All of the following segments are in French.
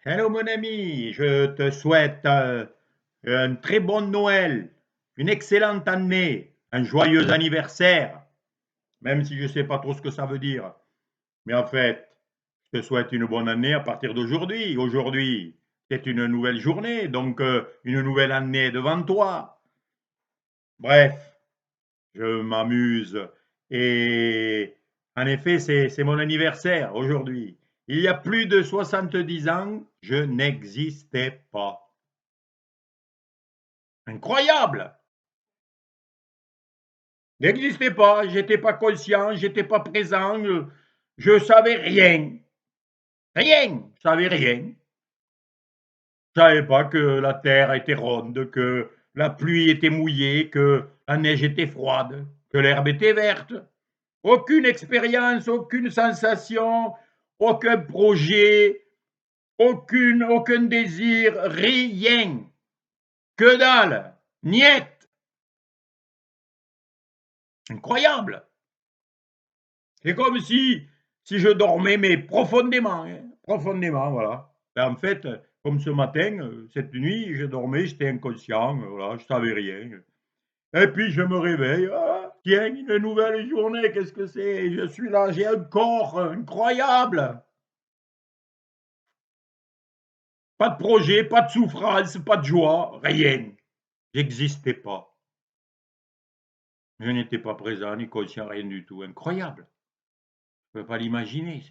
Hello mon ami, je te souhaite un très bon Noël, une excellente année, un joyeux anniversaire, même si je ne sais pas trop ce que ça veut dire. Mais en fait, je te souhaite une bonne année à partir d'aujourd'hui. Aujourd'hui, c'est une nouvelle journée, donc une nouvelle année devant toi. Bref, je m'amuse et en effet, c'est mon anniversaire aujourd'hui. Il y a plus de 70 ans, je n'existais pas. Incroyable! N'existait pas, j'étais pas conscient, j'étais pas présent, je savais rien. Rien, je savais rien. Je savais pas que la terre était ronde, que la pluie était mouillée, que la neige était froide, que l'herbe était verte. Aucune expérience, aucune sensation, aucun projet, aucun désir, rien. Que dalle, niet. Incroyable. C'est comme si je dormais, mais profondément, hein, profondément, voilà. Ben, en fait, comme ce matin, cette nuit, je dormais, j'étais inconscient, voilà, je savais rien. Et puis je me réveille, ah, tiens, une nouvelle journée, qu'est-ce que c'est? Je suis là, j'ai un corps incroyable. Pas de projet, pas de souffrance, pas de joie, rien. J'existais pas. Je n'étais pas présent, ni conscient, rien du tout. Incroyable. Je ne peux pas l'imaginer,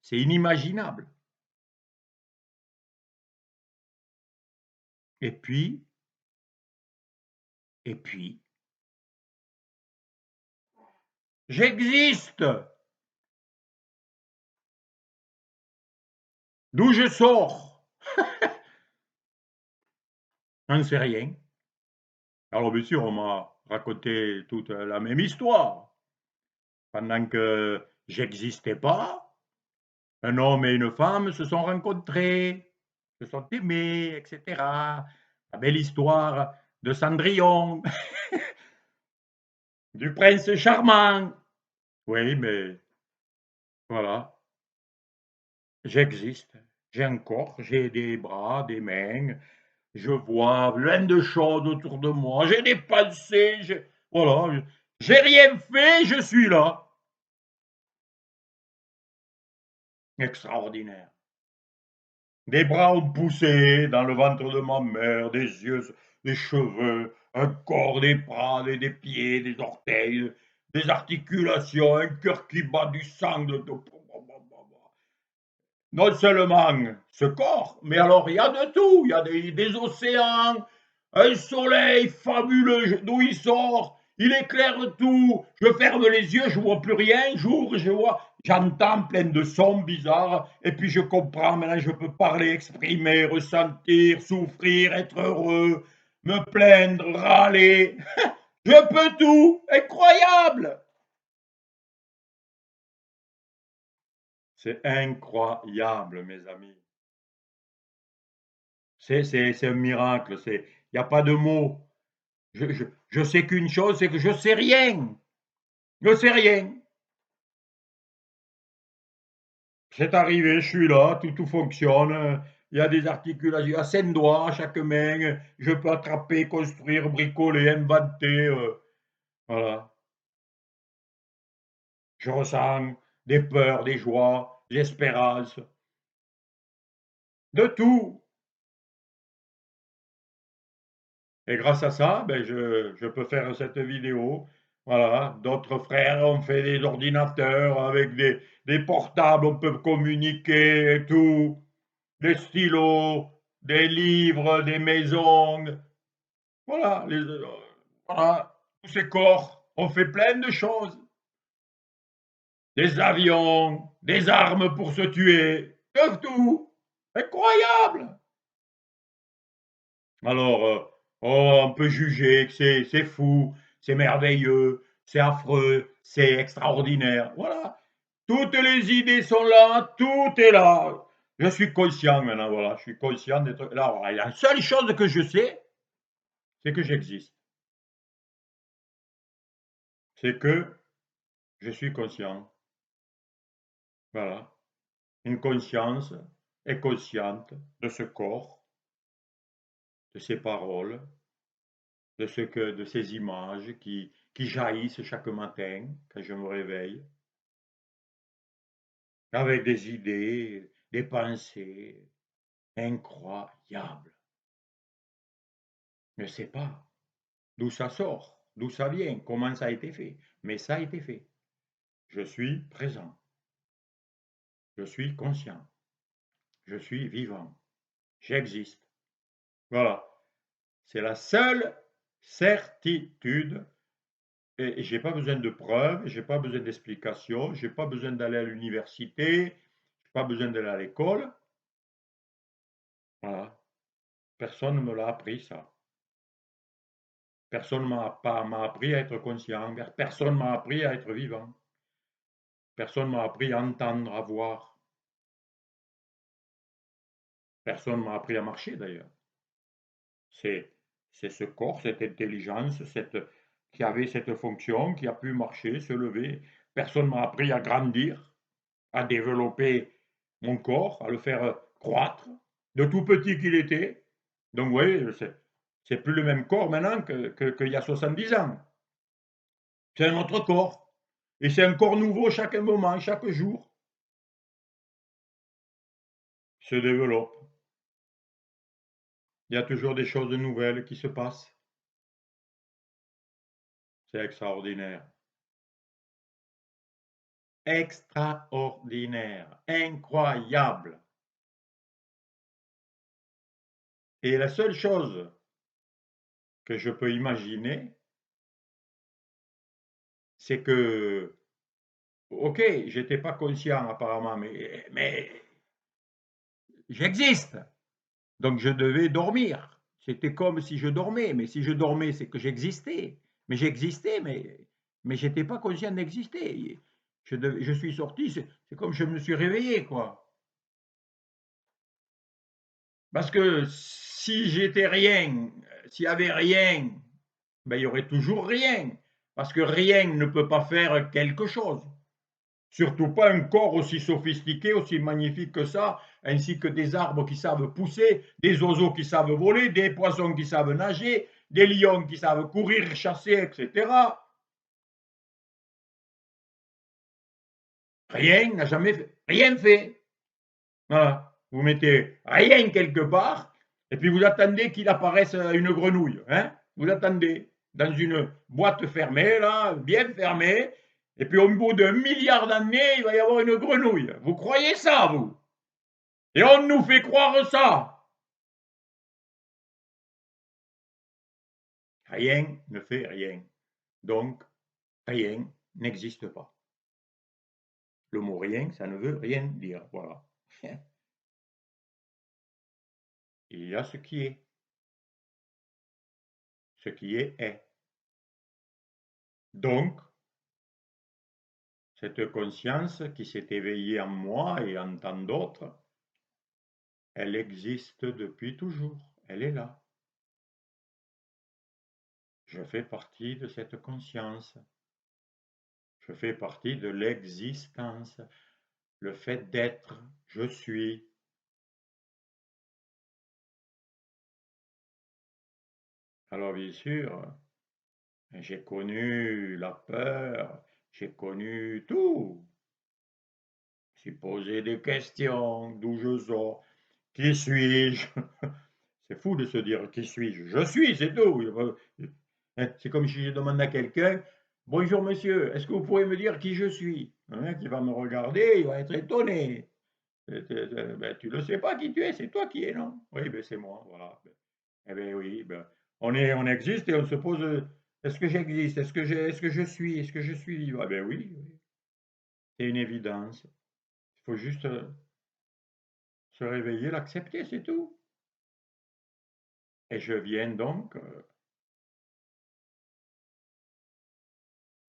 c'est inimaginable. Et puis, et puis, j'existe! D'où je sors? On ne sait rien. Alors bien sûr, on m'a raconté toute la même histoire. Pendant que j'existais pas, un homme et une femme se sont rencontrés, se sont aimés, etc. La belle histoire de Cendrillon, du prince charmant. Oui, mais voilà, j'existe. J'ai un corps, j'ai des bras, des mains, je vois plein de choses autour de moi, j'ai des pensées, voilà, j'ai rien fait, je suis là. Extraordinaire. Des bras ont poussé dans le ventre de ma mère, des yeux, des cheveux, un corps, des bras, des pieds, des orteils, des articulations, un cœur qui bat du sang. Non seulement ce corps, mais alors il y a de tout. Il y a des océans, un soleil fabuleux d'où il sort, il éclaire tout. Je ferme les yeux, je vois plus rien. J'ouvre, je vois, j'entends plein de sons bizarres. Et puis je comprends, maintenant je peux parler, exprimer, ressentir, souffrir, être heureux, me plaindre, râler. Je peux tout. Incroyable. C'est incroyable, mes amis. C'est un miracle. Il n'y a pas de mots. Je sais qu'une chose, c'est que je sais rien. Je sais rien. C'est arrivé, je suis là, tout fonctionne. Il y a des articulations, il y a 5 doigts à chaque main. Je peux attraper, construire, bricoler, inventer. Voilà. Je ressens des peurs, des joies, des espérances, de tout. Et grâce à ça, ben je peux faire cette vidéo. Voilà, d'autres frères ont fait des ordinateurs avec des portables, on peut communiquer et tout, des stylos, des livres, des maisons. Voilà, voilà, tous ces corps ont fait plein de choses. Des avions, des armes pour se tuer, de tout. Incroyable! Alors, oh, on peut juger que c'est fou, c'est merveilleux, c'est affreux, c'est extraordinaire. Voilà. Toutes les idées sont là, tout est là. Je suis conscient maintenant, voilà. Je suis conscient d'être là. Voilà. La seule chose que je sais, c'est que j'existe. C'est que je suis conscient. Voilà. Une conscience est consciente de ce corps, de ces paroles, de ces images qui jaillissent chaque matin quand je me réveille, avec des idées, des pensées incroyables. Je ne sais pas d'où ça sort, d'où ça vient, comment ça a été fait, mais ça a été fait. Je suis présent, je suis conscient, je suis vivant, j'existe. Voilà, c'est la seule certitude. Et j'ai pas besoin de preuves, j'ai pas besoin d'explications, j'ai pas besoin d'aller à l'université, j'ai pas besoin d'aller à l'école. Voilà, personne ne me l'a appris ça. Personne m'a appris à être conscient, personne m'a appris à être vivant. Personne m'a appris à entendre, à voir. Personne m'a appris à marcher d'ailleurs. C'est ce corps, cette intelligence, qui avait cette fonction, qui a pu marcher, se lever. Personne m'a appris à grandir, à développer mon corps, à le faire croître, de tout petit qu'il était. Donc, vous voyez, c'est plus le même corps maintenant qu'il y a 70 ans. C'est un autre corps. Et c'est un corps nouveau chaque moment, chaque jour. Se développe. Il y a toujours des choses nouvelles qui se passent. C'est extraordinaire. Extraordinaire, incroyable. Et la seule chose que je peux imaginer, c'est que, ok, j'étais pas conscient apparemment, mais j'existe. Donc je devais dormir. C'était comme si je dormais, mais si je dormais, c'est que j'existais. Mais j'existais, mais j'étais pas conscient d'exister. Je suis sorti, c'est comme je me suis réveillé, quoi. Parce que si j'étais rien, s'il y avait rien, ben, il y aurait toujours rien. Parce que rien ne peut pas faire quelque chose. Surtout pas un corps aussi sophistiqué, aussi magnifique que ça, ainsi que des arbres qui savent pousser, des oiseaux qui savent voler, des poissons qui savent nager, des lions qui savent courir, chasser, etc. Rien n'a jamais fait, rien fait. Voilà. Vous mettez rien quelque part, et puis vous attendez qu'il apparaisse une grenouille. Hein, vous attendez dans une boîte fermée, là, bien fermée, et puis au bout d'un milliard d'années, il va y avoir une grenouille. Vous croyez ça, vous? Et on nous fait croire ça. Rien ne fait rien. Donc, rien n'existe pas. Le mot rien, ça ne veut rien dire. Voilà. Il y a ce qui est. Ce qui est est. Donc, cette conscience qui s'est éveillée en moi et en tant d'autres, elle existe depuis toujours. Elle est là. Je fais partie de cette conscience. Je fais partie de l'existence. Le fait d'être, je suis. Alors bien sûr, j'ai connu la peur, j'ai connu tout. J'ai posé des questions, d'où je sors, qui suis-je? C'est fou de se dire qui suis-je? Je suis, c'est tout. C'est comme si je demande à quelqu'un, bonjour monsieur, est-ce que vous pouvez me dire qui je suis? Le mec, il va me regarder, il va être étonné. Ben, tu ne sais pas qui tu es, c'est toi qui es, non? Oui, ben, c'est moi, voilà. Eh bien oui, ben, on existe et on se pose, est-ce que j'existe? Est-ce que je suis? Est-ce que je suis vivant? Eh bien oui, oui. C'est une évidence. Il faut juste se réveiller, l'accepter, c'est tout. Et je viens donc,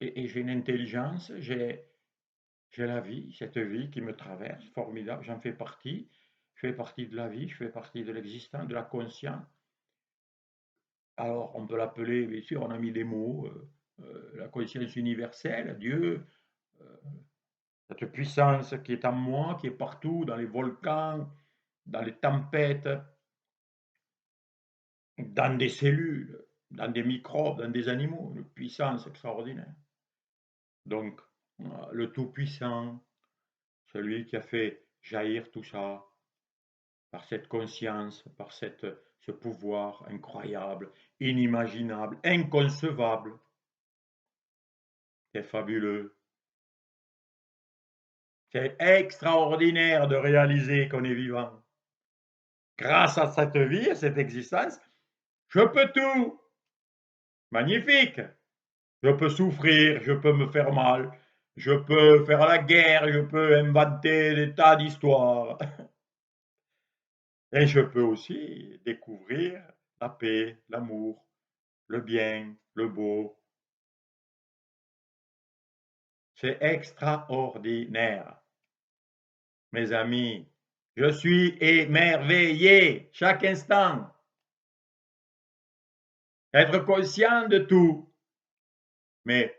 et j'ai une intelligence, j'ai la vie, cette vie qui me traverse, formidable, j'en fais partie. Je fais partie de la vie, je fais partie de l'existence, de la conscience. Alors, on peut l'appeler, bien sûr, on a mis des mots, la conscience universelle, Dieu, euh, cette puissance qui est en moi, qui est partout, dans les volcans, dans les tempêtes, dans des cellules, dans des microbes, dans des animaux, une puissance extraordinaire. Donc, le Tout-Puissant, celui qui a fait jaillir tout ça, par cette conscience, par ce pouvoir incroyable, inimaginable, inconcevable, c'est fabuleux. C'est extraordinaire de réaliser qu'on est vivant. Grâce à cette vie, à cette existence, je peux tout. Magnifique. Je peux souffrir, je peux me faire mal, je peux faire la guerre, je peux inventer des tas d'histoires. Et je peux aussi découvrir la paix, l'amour, le bien, le beau. C'est extraordinaire. Mes amis, je suis émerveillé chaque instant. Être conscient de tout. Mais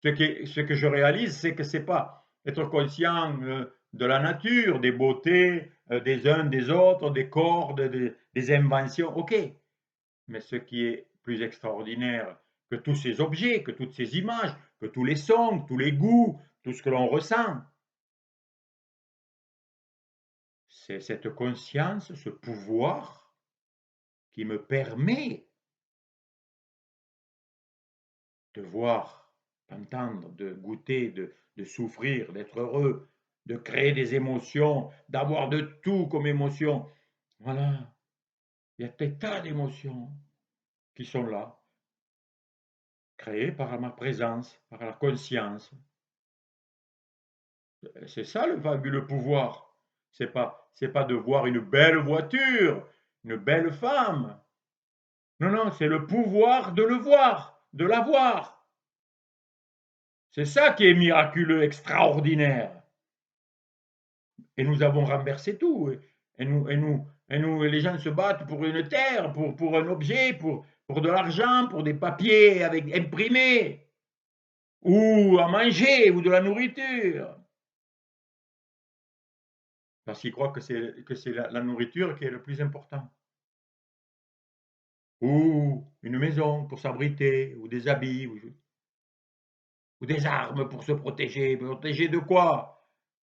ce que je réalise, c'est que c'est pas être conscient de la nature, des beautés des uns, des autres, des corps, des inventions. OK. Mais ce qui est plus extraordinaire que tous ces objets, que toutes ces images, que tous les sons, tous les goûts, tout ce que l'on ressent, c'est cette conscience, ce pouvoir qui me permet de voir, d'entendre, de goûter, de souffrir, d'être heureux, de créer des émotions, d'avoir de tout comme émotion. Voilà, il y a des tas d'émotions qui sont là, créées par ma présence, par la conscience. C'est ça le fabuleux pouvoir. C'est pas de voir une belle voiture, une belle femme. Non, non, c'est le pouvoir de le voir, de la voir. C'est ça qui est miraculeux, extraordinaire. Et nous avons renversé tout. Les gens se battent pour une terre, pour un objet, pour de l'argent, pour des papiers avec imprimés, ou à manger, ou de la nourriture. Parce qu'ils croient que c'est la nourriture qui est le plus important. Ou une maison pour s'abriter, ou des habits, ou des armes pour se protéger. Protéger de quoi?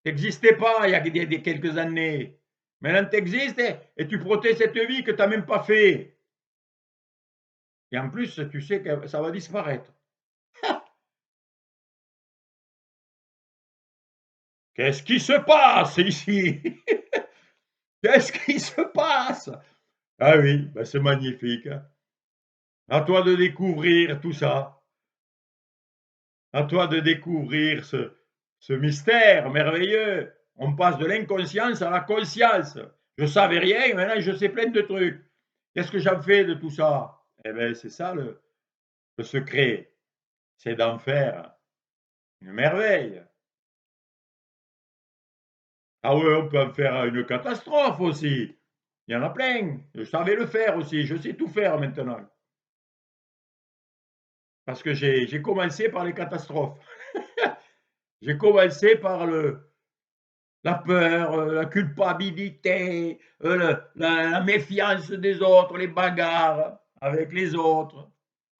T'existais pas il y a quelques années. Maintenant, tu existes et tu protèges cette vie que tu n'as même pas fait. Et en plus, tu sais que ça va disparaître. Qu'est-ce qui se passe ici? Qu'est-ce qui se passe? Ah oui, ben c'est magnifique. À toi de découvrir tout ça. À toi de découvrir ce mystère merveilleux. On passe de l'inconscience à la conscience. Je savais rien, maintenant je sais plein de trucs. Qu'est-ce que j'en fais de tout ça? Eh bien, c'est ça le secret. C'est d'en faire une merveille. Ah oui, on peut en faire une catastrophe aussi. Il y en a plein. Je savais le faire aussi. Je sais tout faire maintenant. Parce que j'ai commencé par les catastrophes. J'ai commencé par la peur, la culpabilité, la méfiance des autres, les bagarres avec les autres,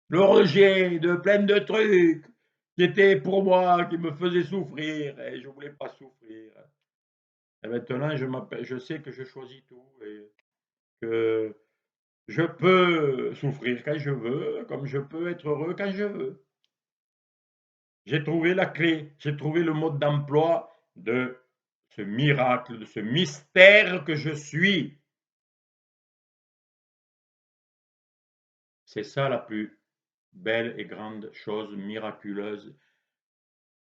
le rejet de plein de trucs qui étaient pour moi, qui me faisaient souffrir et je ne voulais pas souffrir. Et maintenant, je sais que je choisis tout et que je peux souffrir quand je veux, comme je peux être heureux quand je veux. J'ai trouvé la clé, j'ai trouvé le mode d'emploi de ce miracle, de ce mystère que je suis. C'est ça la plus belle et grande chose miraculeuse,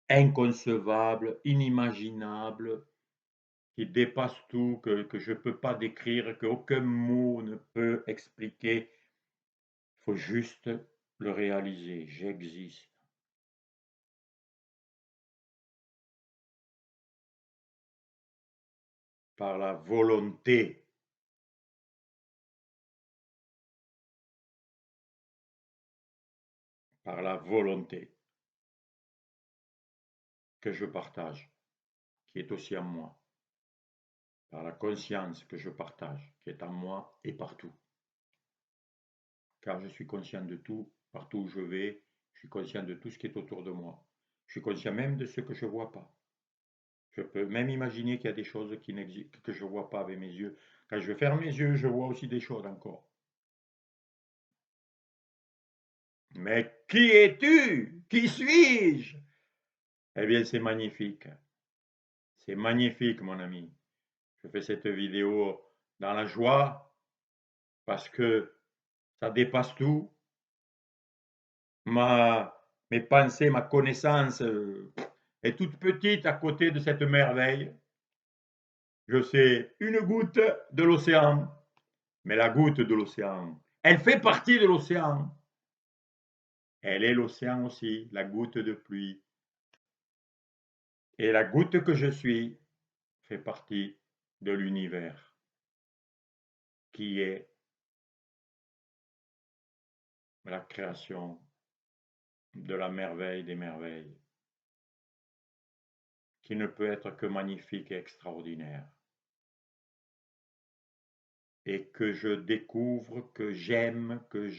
inconcevable, inimaginable, qui dépasse tout, que je ne peux pas décrire, qu'aucun mot ne peut expliquer. Il faut juste le réaliser. J'existe. Par la volonté. Par la volonté que je partage, qui est aussi en moi. par la conscience que je partage, qui est en moi et partout. Car je suis conscient de tout, partout où je vais, je suis conscient de tout ce qui est autour de moi. Je suis conscient même de ce que je ne vois pas. Je peux même imaginer qu'il y a des choses que je ne vois pas avec mes yeux. Quand je ferme mes yeux, je vois aussi des choses encore. Mais qui es-tu? Qui suis-je? Eh bien, c'est magnifique. C'est magnifique, mon ami. Je fais cette vidéo dans la joie parce que ça dépasse tout. Mes pensées, ma connaissance est toute petite à côté de cette merveille. Je sais une goutte de l'océan, mais la goutte de l'océan, elle fait partie de l'océan. Elle est l'océan aussi, la goutte de pluie. Et la goutte que je suis fait partie de l'univers, qui est la création de la merveille des merveilles, qui ne peut être que magnifique et extraordinaire. Et que je découvre, que j'aime, que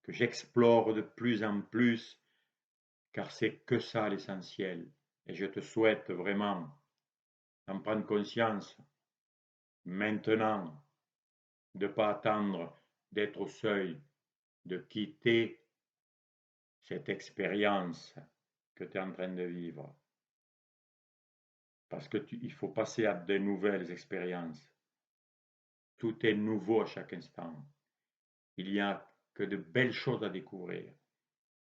j'explore de plus en plus, car c'est que ça l'essentiel. Et je te souhaite vraiment d'en prendre conscience maintenant, de ne pas attendre d'être au seuil, de quitter cette expérience que tu es en train de vivre. Parce qu'il faut passer à de nouvelles expériences. Tout est nouveau à chaque instant. Il n'y a que de belles choses à découvrir.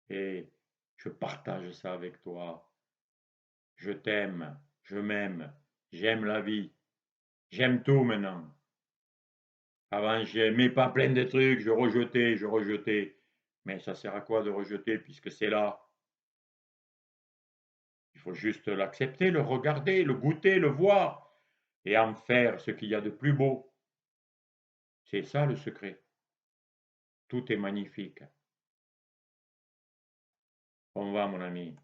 Et je partage ça avec toi. Je t'aime, je m'aime, j'aime la vie, j'aime tout maintenant. Avant, j'aimais pas plein de trucs, je rejetais. Mais ça sert à quoi de rejeter puisque c'est là? Il faut juste l'accepter, le regarder, le goûter, le voir et en faire ce qu'il y a de plus beau. C'est ça le secret. Tout est magnifique. On va, mon ami.